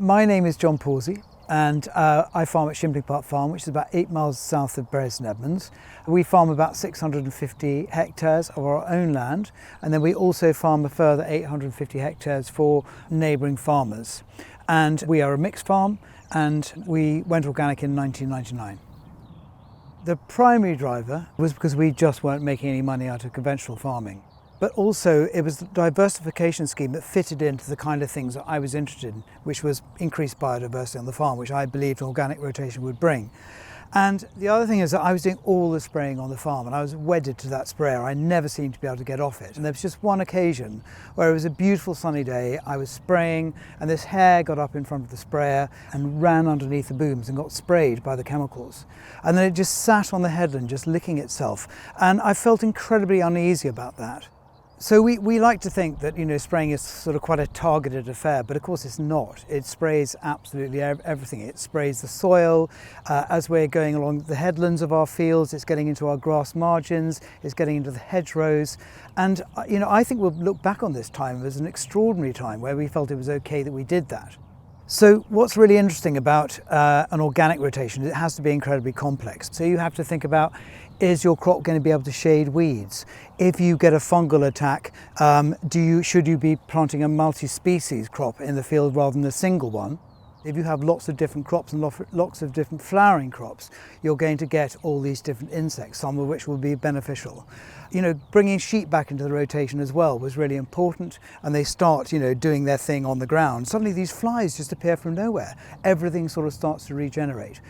My name is John Pawsey, and I farm at Shimpling Park Farm, which is about 8 miles south of Bury St Edmunds. We farm about 650 hectares of our own land, and then we also farm a further 850 hectares for neighbouring farmers. And we are a mixed farm, and we went organic in 1999. The primary driver was because we just weren't making any money out of conventional farming. But also it was the diversification scheme that fitted into the kind of things that I was interested in, which was increased biodiversity on the farm, which I believed organic rotation would bring. And the other thing is that I was doing all the spraying on the farm, and I was wedded to that sprayer. I never seemed to be able to get off it. And there was just one occasion where it was a beautiful sunny day, I was spraying, and this hare got up in front of the sprayer and ran underneath the booms and got sprayed by the chemicals. And then it just sat on the headland, just licking itself. And I felt incredibly uneasy about that. So we like to think that, spraying is sort of quite a targeted affair, but of course it's not. It sprays absolutely everything. It sprays the soil as we're going along the headlands of our fields. It's getting into our grass margins. It's getting into the hedgerows. And, I think we'll look back on this time as an extraordinary time where we felt it was okay that we did that. So what's really interesting about an organic rotation is it has to be incredibly complex. So you have to think about, is your crop going to be able to shade weeds? If you get a fungal attack, should you be planting a multi-species crop in the field rather than a single one? If you have lots of different crops and lots of different flowering crops, you're going to get all these different insects, some of which will be beneficial. Bringing sheep back into the rotation as well was really important, and they start, doing their thing on the ground. Suddenly these flies just appear from nowhere. Everything sort of starts to regenerate.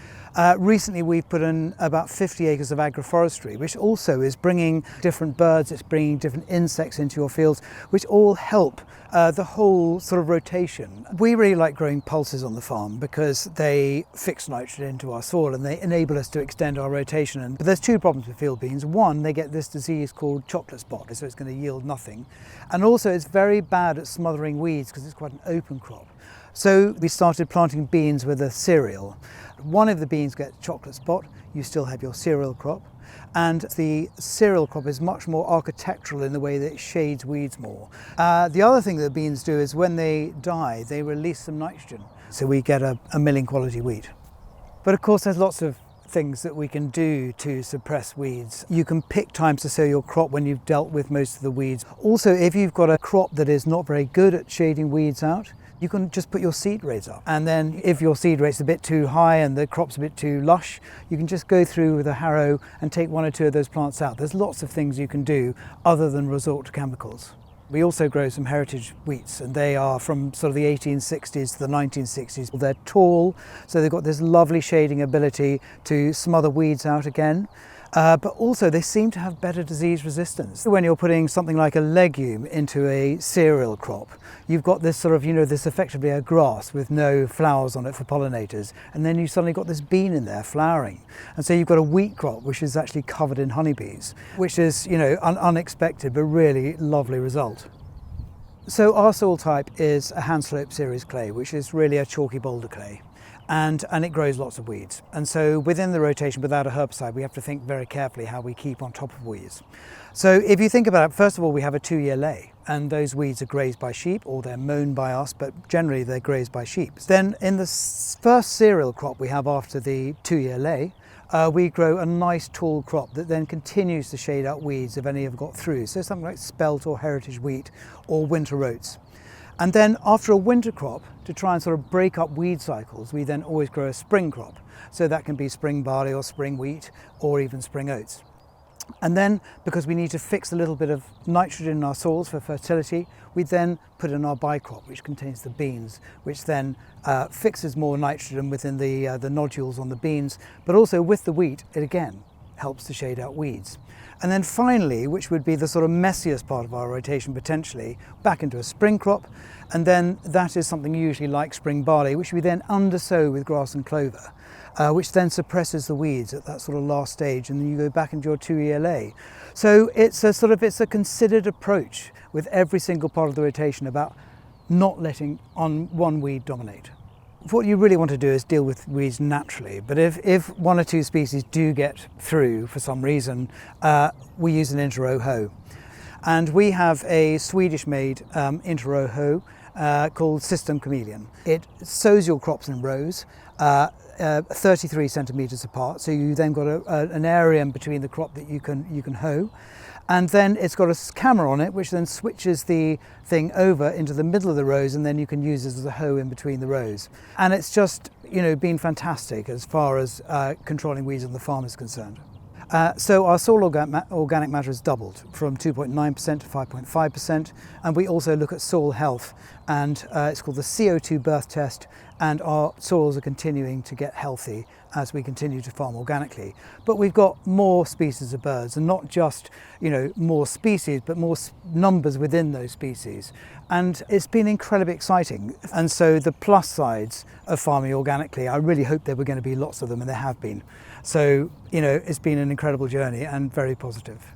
Recently we've put in about 50 acres of agroforestry, which also is bringing different birds, it's bringing different insects into your fields, which all help the whole sort of rotation. We really like growing pulses on the farm because they fix nitrogen into our soil and they enable us to extend our rotation. But there's two problems with field beans. One, they get this disease called chocolate spot, so it's going to yield nothing. And also it's very bad at smothering weeds because it's quite an open crop. So we started planting beans with a cereal. One of the beans gets chocolate spot, you still have your cereal crop. And the cereal crop is much more architectural in the way that it shades weeds more. The other thing that beans do is when they die, they release some nitrogen. So we get a milling quality wheat. But of course there's lots of things that we can do to suppress weeds. You can pick times to sow your crop when you've dealt with most of the weeds. Also, if you've got a crop that is not very good at shading weeds out, you can just put your seed rates up. And then if your seed rate's a bit too high and the crop's a bit too lush, you can just go through with a harrow and take one or two of those plants out. There's lots of things you can do other than resort to chemicals. We also grow some heritage wheats, and they are from sort of the 1860s to the 1960s. They're tall, so they've got this lovely shading ability to smother weeds out again. But also they seem to have better disease resistance. When you're putting something like a legume into a cereal crop, you've got this sort of, this effectively a grass with no flowers on it for pollinators, and then you suddenly got this bean in there flowering. And so you've got a wheat crop which is actually covered in honeybees, which is, unexpected but really lovely result. So our soil type is a hand slope series clay, which is really a chalky boulder clay. And it grows lots of weeds. And so within the rotation, without a herbicide, we have to think very carefully how we keep on top of weeds. So if you think about it, first of all, we have a 2-year lay, and those weeds are grazed by sheep or they're mown by us, but generally they're grazed by sheep. Then in the first cereal crop we have after the 2-year lay, we grow a nice tall crop that then continues to shade out weeds if any have got through. So something like spelt or heritage wheat or winter oats. And then after a winter crop, to try and sort of break up weed cycles, we then always grow a spring crop. So that can be spring barley or spring wheat or even spring oats. And then, because we need to fix a little bit of nitrogen in our soils for fertility, we then put in our bycrop, which contains the beans, which then fixes more nitrogen within the nodules on the beans. But also with the wheat, it again helps to shade out weeds. And then finally, which would be the sort of messiest part of our rotation potentially, back into a spring crop. And then that is something usually like spring barley, which we then undersow with grass and clover, which then suppresses the weeds at that sort of last stage. And then you go back into your 2-year lay. So it's a considered approach with every single part of the rotation about not letting one weed dominate. What you really want to do is deal with weeds naturally, but if one or two species do get through for some reason, we use an inter-row hoe. And we have a Swedish-made inter-row hoe, called System Chameleon. It sows your crops in rows, 33 centimetres apart, so you then got an area in between the crop that you can hoe. And then it's got a camera on it which then switches the thing over into the middle of the rows, and then you can use it as a hoe in between the rows. And it's just, been fantastic as far as controlling weeds on the farm is concerned. So our soil organic matter has doubled from 2.9% to 5.5%, and we also look at soil health, and it's called the CO2 birth test, and our soils are continuing to get healthy as we continue to farm organically. But we've got more species of birds, and not just more species, but more numbers within those species. And it's been incredibly exciting. And so the plus sides of farming organically, I really hoped there were going to be lots of them, and there have been. So it's been an incredible journey and very positive.